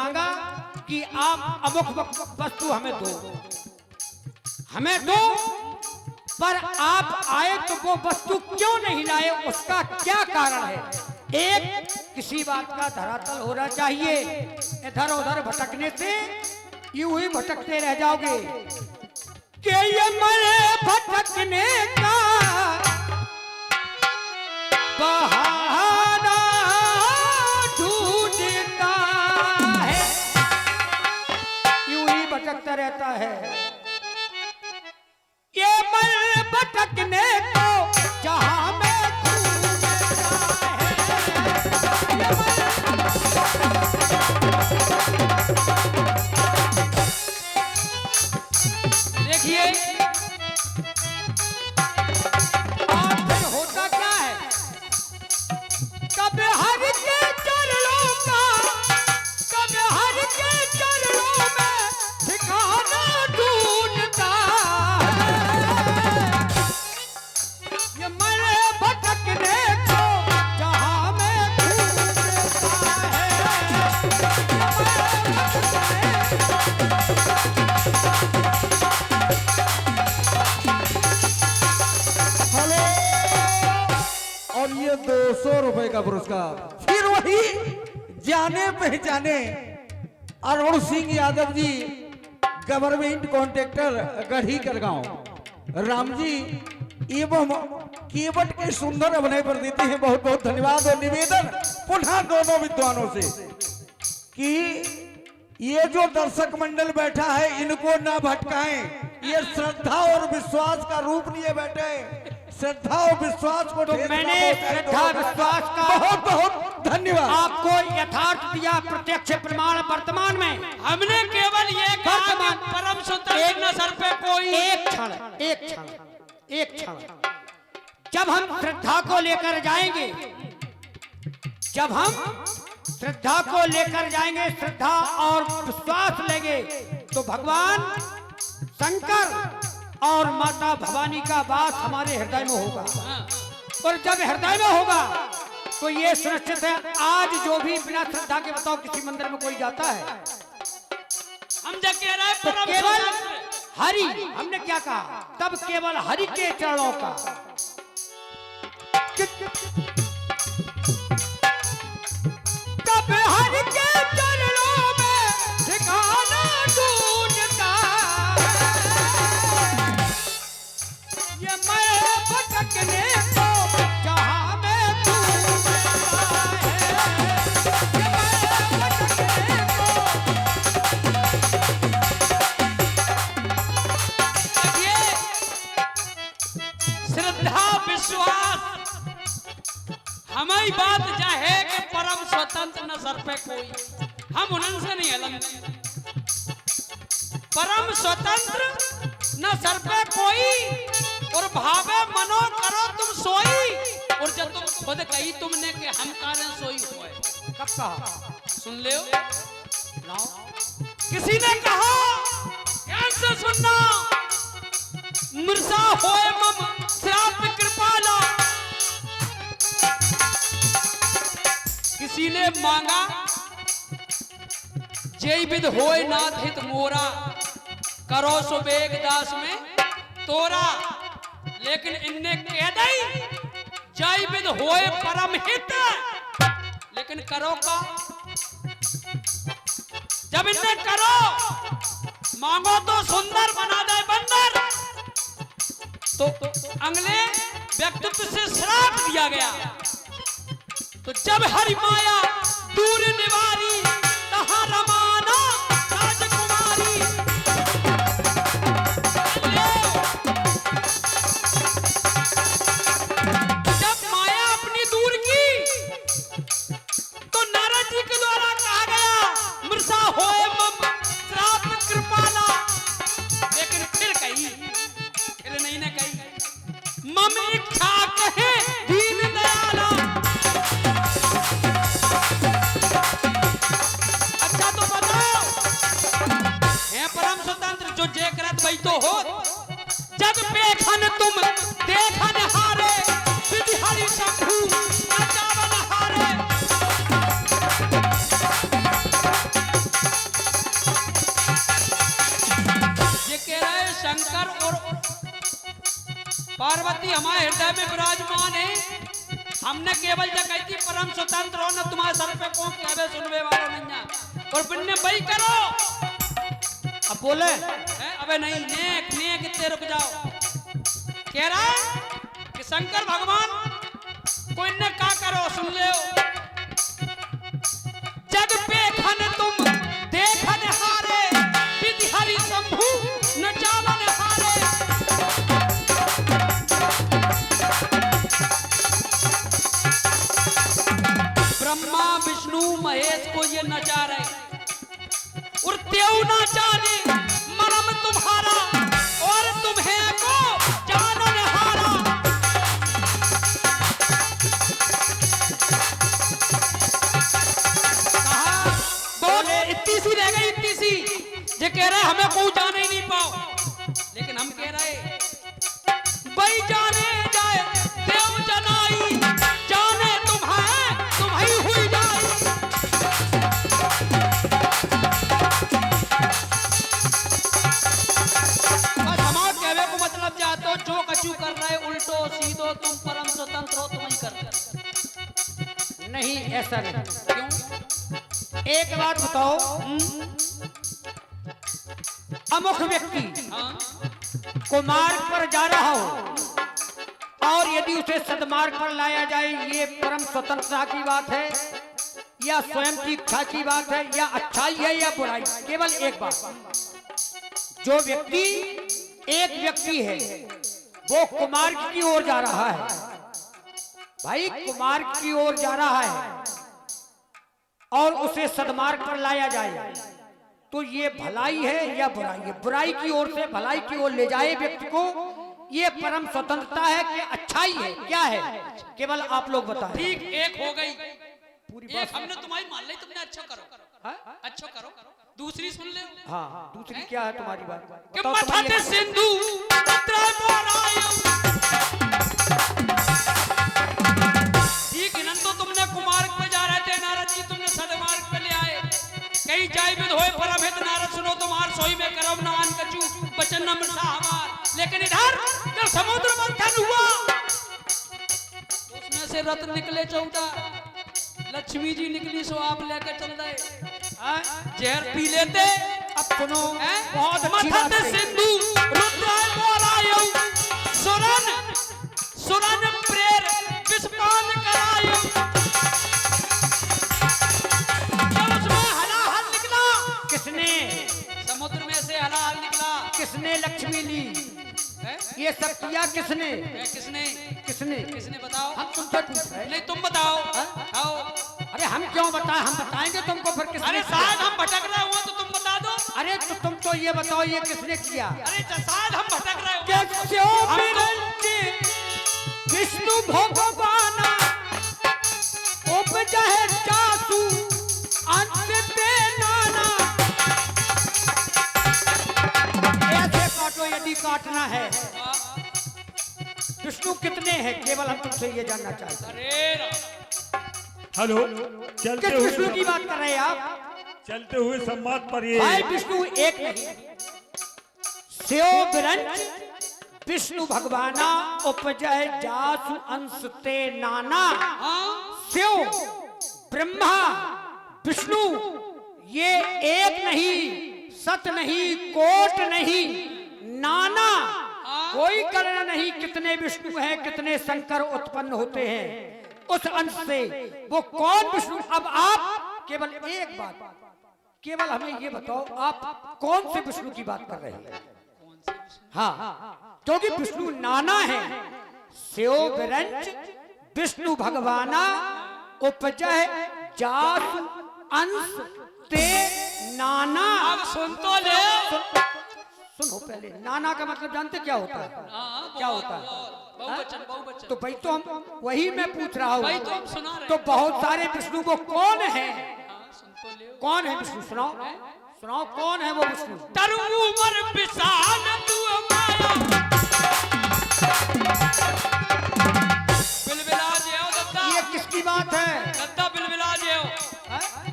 मांगा कि आप अमुक वस्तु हमें दो, पर आप आए तो वो वस्तु क्यों नहीं लाए, उसका क्या कारण है? एक किसी बात का धरातल होना चाहिए। इधर उधर भटकने से यूं ही भटकते रह जाओगे। कि ये मरे भटकने का बहाना ढूंढता है, यूं ही भटकता रहता है। ये मरे भटकने को जहां में देखिए आखिर होता क्या है, कब हर के चरणों का, कब हर के चरणों में ठिकाना ढूंढता है। ये मरे भटकने को जहां में ढूंढता और ये 200 रुपए का पुरस्कार। फिर वही जाने पहचाने अरुण सिंह यादव जी, गवर्नमेंट कॉन्ट्रैक्टर गढ़ी करगांव, राम जी एवं केवट के सुंदर अभिनय पर देते हैं बहुत बहुत धन्यवाद। और निवेदन पुनः दोनों विद्वानों से कि ये जो दर्शक मंडल बैठा है इनको ना भटकाएं, ये श्रद्धा और विश्वास का रूप लिए बैठे, श्रद्धा और विश्वास को तो मैंने श्रद्धा विश्वास का बहुत बहुत धन्यवाद आपको यथार्थ दिया, प्रत्यक्ष प्रमाण वर्तमान में। हमने केवल ये कहा कि परम स्वतंत्र न सर पे कोई। एक क्षण जब हम श्रद्धा को लेकर जाएंगे, जब हम श्रद्धा को लेकर जाएंगे, श्रद्धा और विश्वास लेंगे, तो भगवान शंकर और माता भवानी का वास हमारे हृदय में होगा। और जब हृदय में होगा तो ये सुनिश्चित है, आज जो भी बिना श्रद्धा के बताओ किसी मंदिर में कोई जाता है, हम जब कह रहे हैं तो परम केवल स्वतंत्र। हरि, हमने क्या कहा, तब केवल हरि के चरणों का। तब हरि के चरणों में ठिकाना ढूंढता है। ये मैं भटकने को जहां में ढूंढता है, ये मैं भटकने को। श्रद्धा विश्वास हमारी बात जा है कि परम स्वतंत्र न सर पे कोई, हम उनसे नहीं अलग। परम स्वतंत्र न सर पे कोई, और भावे मनो करो तुम सोई। और जब तुम खुद कही तुमने कि हम कारण सोई हुए, कब कहा सुन ले किसी ने कहा, ध्यान से सुनना, मिर्जा होए मम श्राप कृपाला। किसी ने मांगा जय विद होए नाथ हित मोरा, करो सो बेग दास में तोरा। लेकिन इनने कह दई जय विद होए परम हित, लेकिन करो का, जब इनने करो मांगो तो सुंदर बना दे बंदर, तो अगले व्यक्तित्व से श्राप दिया गया। तो जब हरि माया दूर निवारी, तहां रमाना राजकुमारी। जब माया अपनी दूर की, तो नारद जी के द्वारा कहा गया मृषा होए मम श्राप कृपाला। लेकिन फिर कही, फिर नहीं ना कही, मम इच्छा कहे दीन दयाला। अच्छा तो बताओ, हे परम स्वतंत्र जो जे करत वही तो हो। जग पेखन तुम देखन हारे, विधि हरि शंभु नचावन हारे। पार्वती हमारे हृदय में विराजमान है। हमने केवल जा कहती परम स्वतंत्र हो न तुम्हारे सर पे कौन कहवे सुनवे वाला नहीं और बिन्ने बई करो। अब बोले अबे नहीं नेक नेक इतने रुक जाओ। कह रहा है कि शंकर भगवान कोई ने का करो सुन ले जग पे खन तुम देखन हारे विधि हरि शंभु न चालन हारे। ब्रह्मा विष्णु महेश को ये नचा रहे और देव नाचा रे मरम तुम्हारा और तुम्हें को जानन हारा। बोले इतनी सी रह गई इतनी सी जे कह रहे हमें कोई जाने ही नहीं पाओ लेकिन हम कह रहे भाई जाने जाए देव जनाई जाने तुम्हें हुई जाए। बस हमारे कहवे को मतलब जाते हो जो कचू कर रहे उल्टो सीधो तुम परम स्वतंत्र हो तुम ही कर नहीं ऐसा नहीं। क्यों? एक बात बताओ, अमुख व्यक्ति हाँ? को मार्ग पर जा रहा हो और यदि उसे सदमार्ग पर लाया जाए, ये परम स्वतंत्रता की बात है या स्वयं की इच्छा की बात है या अच्छाई है या बुराई? केवल एक बात, जो व्यक्ति एक व्यक्ति है वो कुमार्ग की ओर जा रहा है, भाई कुमार्ग की ओर जा रहा है और उसे सदमार्ग पर लाया जाए तो ये भलाई है या बुराई है? बुराई की ओर से भलाई की ओर ले जाए व्यक्ति को, ये परम स्वतंत्रता है कि अच्छाई है, क्या है? केवल आप लोग बताएं। ठीक एक हो गई पूरी एक बात हमने तुम्हारी मान ली तुमने अच्छा करो हाँ? अच्छा करो दूसरी सुन ले हाँ, दूसरी क्या है तुम्हारी बात? कि बताओ मथते तुम्हारी- सिंधु उतरे मोरायो। ठीक इनन तो तुमने कुमार्ग पे जा रहे थे नारद जी तुमने सदमार्ग पे ले आए। कई जाय विद होए परमहित नारद सुनो तुम्हार सोई में करम नान कछु बचन न मृषा हमार। लेकिन इधर जब समुद्र मंथन हुआ उसमें से रत्न निकले 14 लक्ष्मी जी निकली सो आप लेकर चल गए जहर पी लेते। अब सुनो, बहुत अच्छी बात मथते है। सिंधु रुद्राय मोरायो सुरन सुरन प्रेर विस्पान करायो। जब उसमें हलाहल निकला किसने समुद्र में से हलाहल निकला किसने लक्ष्मी ली? है? ये सब किया किसने? किसने किसने? किसने बताओ हम तुमसे पूछ रहे हैं। नहीं तुम बताओ आओ। अरे हम क्यों बताएं? हम बताएंगे तुमको फिर किसने अरे किया? शायद हम भटक रहे हो तो तुम बता दो। अरे तो तुम तो ये बताओ ये किसने किया? अरे शायद हम भटक रहे हो कैस्यो बिरंचे विष्णु भगवान उपजह जासु अंत पे नाना। ऐसे काटो यदि काटना है। विष्णु कितने हैं केवल हम तुमसे ये जानना चाहते हैं। अरे राम। हेलो, चलते किस विष्णु की हुए बात कर रहे हैं आप? चलते हुए संवाद पर ये भाई विष्णु एक नहीं, स्यो बिरंच विष्णु भगवाना उपजय जासु अंश ते नाना। स्यो ब्रह्मा विष्णु ये एक नहीं, सत नहीं, कोट नहीं, नाना कोई गणना नहीं। कितने विष्णु हैं, कितने शंकर उत्पन्न होते हैं उस अंश से, वो कौन विष्णु? अब आप केवल एक बात, केवल हमें ये बताओ आप कौन से विष्णु की बात कर रहे हैं? हाँ, क्योंकि विष्णु नाना है। स्यो बिरंच विष्णु भगवाना उपजय जास अंश ते नाना। अब सुन तो ले। सुनो पहले, नाना का मतलब जानते क्या होता है? क्या होता है? बहुवचन बहुवचन। तो भाई तो हम वही मैं पूछ रहा भाई हूँ। तो हम सुना रहे तो बहुत सारे विष्णु वो कौन है? सुन तो ले। कौन है विष्णु? सुनाओ सुनाओ, कौन है वो विष्णु? तरु उमर विशाल तू माया बिलबिला जेओ दत्ता। ये किसकी बात है? दत्ता बिलबिला जेओ।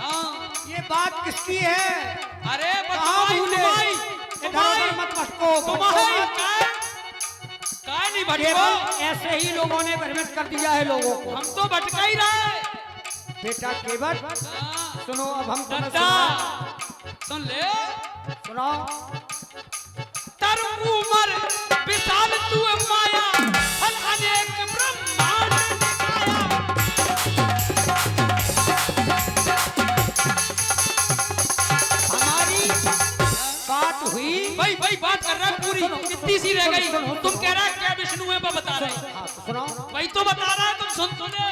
हाँ ये बात किसकी है? अरे कहाँ भूले? इधर उधर मत भटको, तुम्हारी काय नहीं केवल ऐसे ही लोगों ने भ्रमित कर दिया है लोगों को। हम तो भटका ही रहे। बेटा केवल हाँ, सुनो, अब हम तुम्हें दादा सुनाएं। सुन ले। सुनाओ। तर उमर विशाल तू माया फल अनेक ब्रह्मांड निकाया। हमारी बात हुई। भाई बात कर रहा है पूरी, कितनी सी रह गई। तुम कह रहा है क्या विष्णु है, वो बता रहे। हाँ तो सुनाओ। भाई तो बता रहा है, तुम सुने।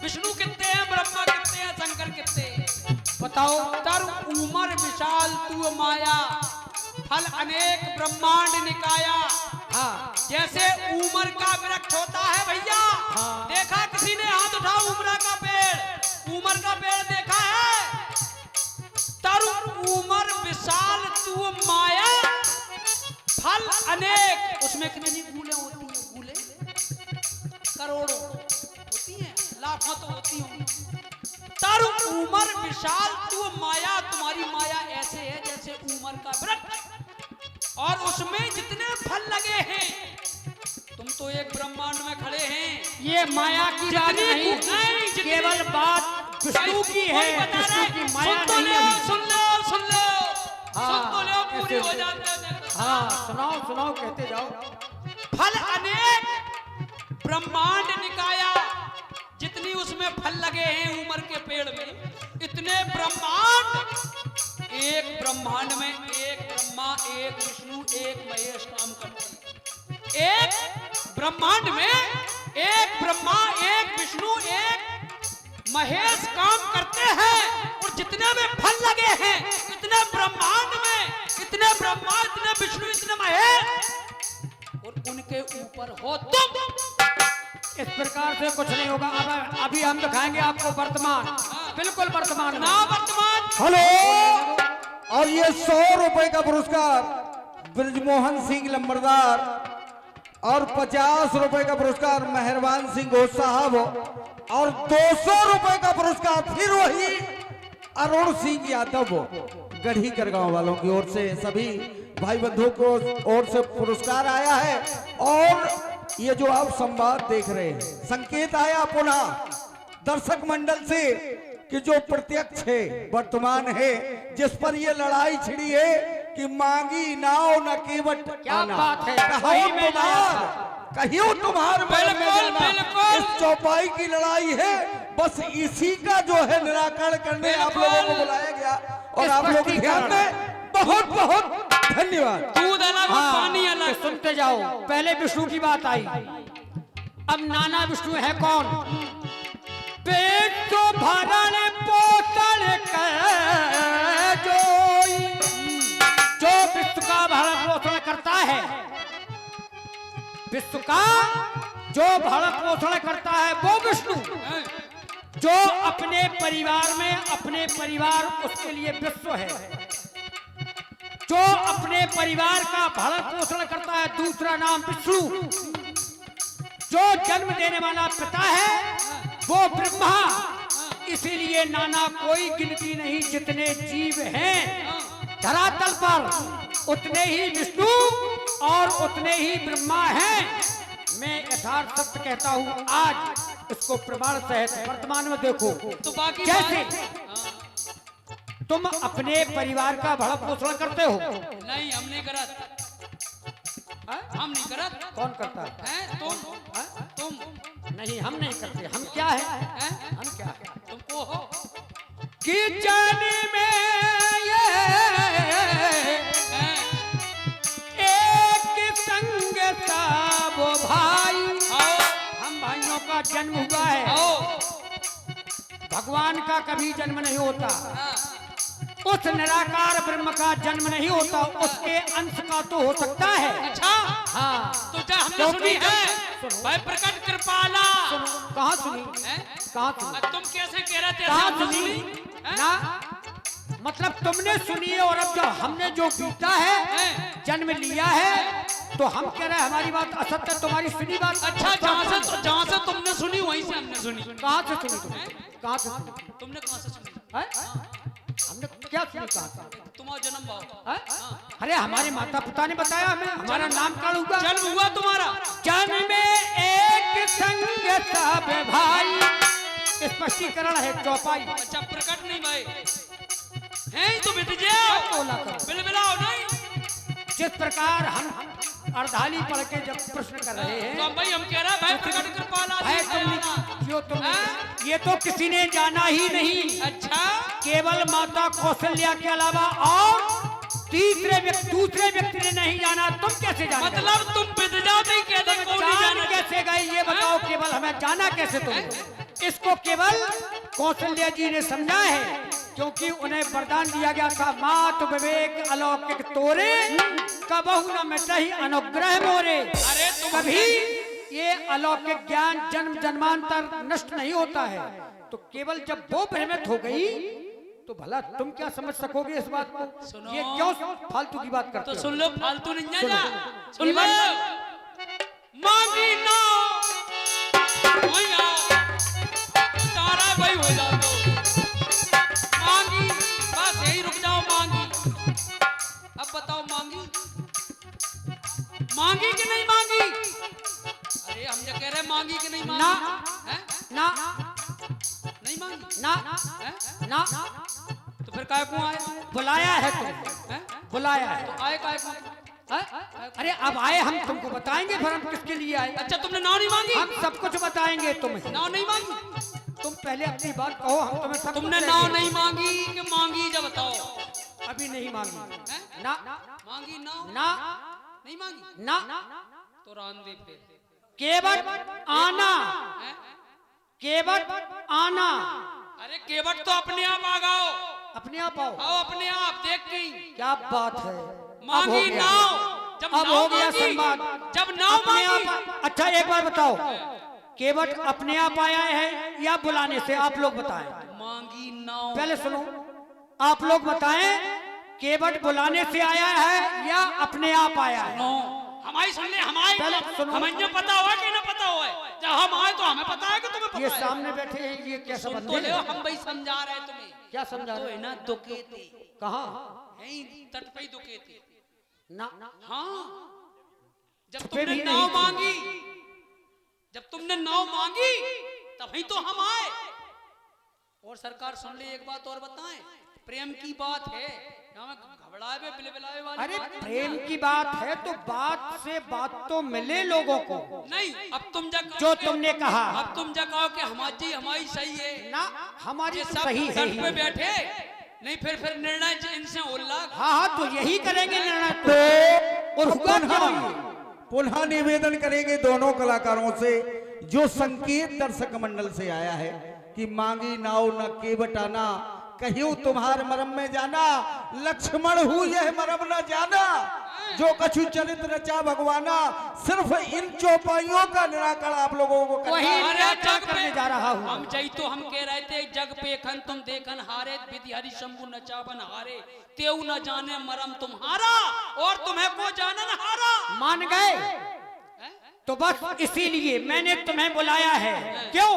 विष्णु कितने हैं, ब्रह्मा कितने हैं, शंकर कितने हैं? बताओ। तर उमर विशाल तू माया फल अनेक ब्रह्मांड निकाया। हाँ जैसे उमर का वृक्ष होता है भैया, देखा किसी ने? हाथ उठाओ। उमरा का पेड़, उमर का पेड़ देखा है? तर उमर विशाल तू माया फल अनेक। उसमें कितनी फूलें होती हैं? फूलें करोड़ों होती हैं, लाखों तो होती होंगी। तर उमर विशाल तू माया, तुम्हारी माया ऐसे है जैसे उमर का वृक्ष, और उसमें जितने फल लगे हैं। तुम तो एक ब्रह्मांड में खड़े हैं। ये माया की बात नहीं, केवल बात विष्णु की है। विष्णु की माया नहीं है। सुन लो सुन लो हाँ, सुन तो लो, पूरी ऐसे- हो जाते हैं। हाँ सुनाओ सुनाओ, कहते जाओ। फल अनेक ब्रह्मांड निकाया, जितनी उसमें फल लगे हैं उमर के पेड़ में, इतने ब्रह्मांड। एक ब्रह्मांड में एक ब्रह्मा, एक विष्णु, एक महेश काम करते हैं। एक ब्रह्मांड में एक ब्रह्मा, एक विष्णु, एक महेश काम करते हैं। और जितने में फल लगे हैं, इतने ब्रह्मांड में इतने ब्रह्मा, इतने विष्णु, इतने महेश, और उनके ऊपर हो तुम। इस प्रकार से कुछ नहीं होगा। अब अभी हम दिखाएंगे आपको वर्तमान, बिल्कुल वर्तमान में। ना वर्तमान। हेलो। और ये 100 रुपए का पुरस्कार ब्रजमोहन सिंह लंबरदार, और 50 रुपए का पुरस्कार मेहरबान सिंह घोष साहब, और 200 रुपए का पुरस्कार फिर वही अरुण सिंह यादव, गढ़ी करगांव वालों की ओर से सभी भाई बंधुओं को ओर से पुरस्कार आया है। और ये जो आप संवाद देख रहे हैं, संकेत आया पुनः दर्शक मंडल से कि जो प्रत्यक्ष है, वर्तमान है, जिस पर ये लड़ाई छिड़ी है कि मांगी नाव न केवट क्या आना। बात है, कहो वही में कहियो तुम्हार बिल्कुल, बिल्कुल। इस चौपाई की लड़ाई है। बस इसी का जो है निराकरण करने आप लोगों को बुलाया गया, और आप लोग ध्यान में बहुत बहुत धन्यवाद। दूध अलग और पानी हाँ, अलग। तो सुनते जाओ। पहले विष्णु की बात आई, अब नाना विष्णु है कौन? पेट तो भरन पोषण कर जो विश्व का भरण पोषण करता है, विश्व का जो भरण पोषण करता है वो विष्णु। जो अपने परिवार में, अपने परिवार उसके लिए विश्व है। जो अपने परिवार का भरण पोषण करता है, दूसरा नाम विष्णु। जो जन्म देने वाला पिता है वो ब्रह्मा। इसीलिए नाना कोई गिनती नहीं, जितने जीव हैं धरातल पर उतने ही विष्णु और उतने ही ब्रह्मा हैं। मैं यथार्थ सत्य कहता हूँ। आज इसको प्रमाण सहित वर्तमान में देखो। तो बाकी कैसे बात- तुम अपने परिवार का भरण पोषण करते हो? नहीं, हम नहीं करत। हम नहीं करत। कौन करता है? हैं तुम नहीं, हम नहीं करते। हम क्या है? हैं? हम क्या है? तुमको हो किचन में ये हैं? एक संग सब भाई। आओ हम भाइयों का जन्म हुआ है। आओ। भगवान का कभी जन्म नहीं होता। हाँ, उस निराकार ब्रह्म का जन्म नहीं होता। उसके अंश का तो हो सकता है। अच्छा। हाँ, तो क्या हमने क्योंकि सुनी है? सुनो। भाई प्रकट कृपाला। कहाँ सुनी? हैं? कहाँ सुनी? तुम कैसे कह रहे थे? कहाँ हमने सुनी? सुनी? हैं? ना, मतलब तुमने सुनी है, और अब जब हमने जो बीता है, हैं? जन्म लिया है, तो हम कह रहे हैं हमारी बात असत्य है, तुम्हारी सुनी बात। अच्छा, जहाँ से तुमने सुनी वहीं से हमने सुनी। कहाँ से सुनी तुमने? कहाँ से सुनी? तुमने कहाँ से सुनी? हैं? हमने क्या सुनी? कहाँ से? तुम्हारा जन्म भाव। हैं? हाँ। अरे हमारे माता पिता ने बताया हमें, हमारा नामकरण हुआ, जन्म हुआ तुम्हारा। जन्म में एक संग सब भाई, स्पष्टीकरण है चौपाई। अच्छा प्रकट नहीं भाई हैं तो बिट जाओ, बोला करो। बिलबिलाओ नहीं। जिस प्रकार हम अर्धाली पढ़ के जब प्रश्न कर रहे हैं, तो भाई हम कह रहे हैं भाई प्रकट कृपाला है ये तो किसी ने जाना ही नहीं, अच्छा केवल माता कौशल्या के अलावा और दूसरे व्यक्ति ने नहीं जाना। तुम कैसे जान गए? मतलब तुम बिट जाते ही कहते तुम कौन नहीं जान जाना कैसे गए ये बताओ, केवल हमें जाना कैसे तुम? इसको केवल कौशल्या जी ने समझा है, क्योंकि उन्हें वरदान दिया गया था, मात विवेक अलौकिक तोरे, कबहु न मिटहि अनुग्रह मोरे। अरे तुम कभी ये अलौकिक ज्ञान जन्म जन्मांतर नष्ट नहीं होता है। तो केवल जब वो भ्रमित हो गई तो भला तुम क्या समझ सकोगे इस बात को? सुनो। ये क्यों फालतू की बात करते तो हो? सुन लो, फालतू नहीं सुनो। जा। सुन लो, मांगी ना वहीं आओ, तारा भाई हो जाओ तो। मांगी बस यही रुक जाओ। मांगी अब बताओ, मांगी मांगी कि नहीं मांगी? अरे हम जो कह रहे हैं मांगी कि नहीं मांगी? ना हैं? ना नहीं मांगी ना हैं? ना, तो फिर काय को आए? बुलाया है तुमने, हैं? बुलाया है। तो आए काय को? हैं? अरे अब आए हम तुमको बताएंगे, फिर हम किसके लिए आए? अच्छा तुमने नाव नहीं मांगी? हम सब कुछ बताएंगे तुम्हें। नाव नहीं मांगी? तुम पहले अपनी बात कहो, हम तुम्हें सब तुमने कुछ नाव देंगे। नहीं मांगी कि मांगी जब बताओ? अभी नहीं मांगी। हैं? ना मांगी नाव ना नहीं मांगी? ना, तो रांदे पे केवल आना, हैं? केवल आना, अरे केवट तो अपने आप आ गाओ, अपने आप आओ। आओ अपने आप देख गई। क्या बात है? अब हो मांगी गया। नाव, जब अब नाव हो गया मांगी, संवाद। जब नाव अपने मांगी। आप। अच्छा एक बार बताओ, केवट अपने आप आया है या बुलाने से? आप लोग बताएं। मांगी नाव पहले सुनो, आप लोग बताएं, केवट बुलाने से आया है या अपने आप आया है? नो हमारी सुन ले, हमारी पहले सुनो। हमें पता हुआ कि ना पता हुआ है? जब हम आए तो हमें पता है कि तुम्हें पता ये है। सामने बैठे हैं, ये कैसा सुन तो बंदे ले, हैं? हम भाई समझा रहे हैं तुम्हें। क्या समझा तो रहे? है ना दुखे थे, कहाँ? यहीं तट पे ही दुखे थे। ना हाँ जब छुपे तुमने भी नाव नहीं थे। मांगी, जब तुमने नाव मांगी तभी तो हम आए। और सरकार सुन ले, एक बात और बताएं, प्रेम की बात है, यहाँ में घबराए हुए बिलबिलाए वाली अरे बात नहीं प्रेम है। की बात है तो बात से बात तो मिले लोगों को। नहीं अब तुम जग जो तुमने कहा, अब तुम जग कहो कि हमारी सही है ना हमारी ये तो सब सही है तट ही। पे बैठे, नहीं फिर निर्णय इनसे उल्ला। हाँ हाँ, तो यही करेंगे निर्णय तो। और हुआ क्या ये? पुनः निवेदन करेंगे दोनों कलाकारों से, जो संकेत दर्शक मंडल से आया है कि मांगी नाव न केवट आना, कहीं तुम्हार मरम में जाना, लक्ष्मण हूँ यह मरम न जाना, जो कछु चरित रचा भगवाना। सिर्फ इन चौपाइयों का निराकरण आप लोगों को करना वही है। अरे क्या जग करने पे जा रहा हूँ। हम जई तो हम कह रहे थे, जग पे खन तुम देखन हारे, विधि हरि शंभु नचावन हारे, तेऊ न जाने मरम तुम्हारा और तुम्हें को जानन हारा। मान गए हैं? तो बस इसीलिए मैंने तुम्हें बुलाया है। क्यों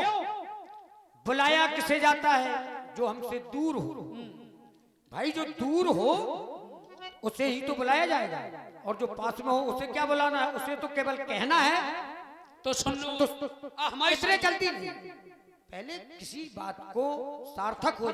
बुलाया? किसे जाता है? जो हमसे दूर हो। भाई जो दूर हो उसे ही तो बुलाया जाएगा, और जो पास में हो उसे क्या बुलाना है? उसे तो केवल कहना है। तो सुन लो, हमारी इतने जल्दी नहीं, पहले किसी बात को सार्थक हो